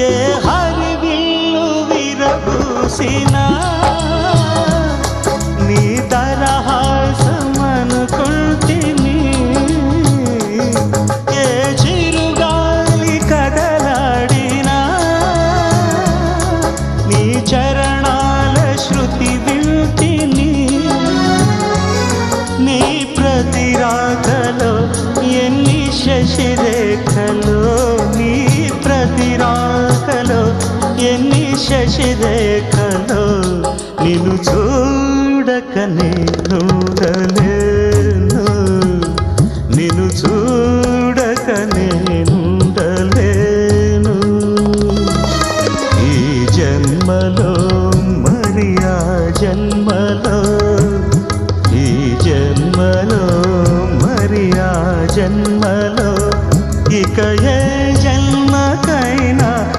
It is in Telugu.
ఏ హరివిల్లు విరబూసినా నీ దరహాసమనుకుంటిని. ఏ చిరుగాలి కదలాడినా నీ చరణాల శృతి వింటిని. నీ ప్రతి రాకలో ఎన్ని శశిరేఖలో, నీ ప్రతి రాకలో ఎన్ని శశిరేఖలో, నిన్ను చూడక నేను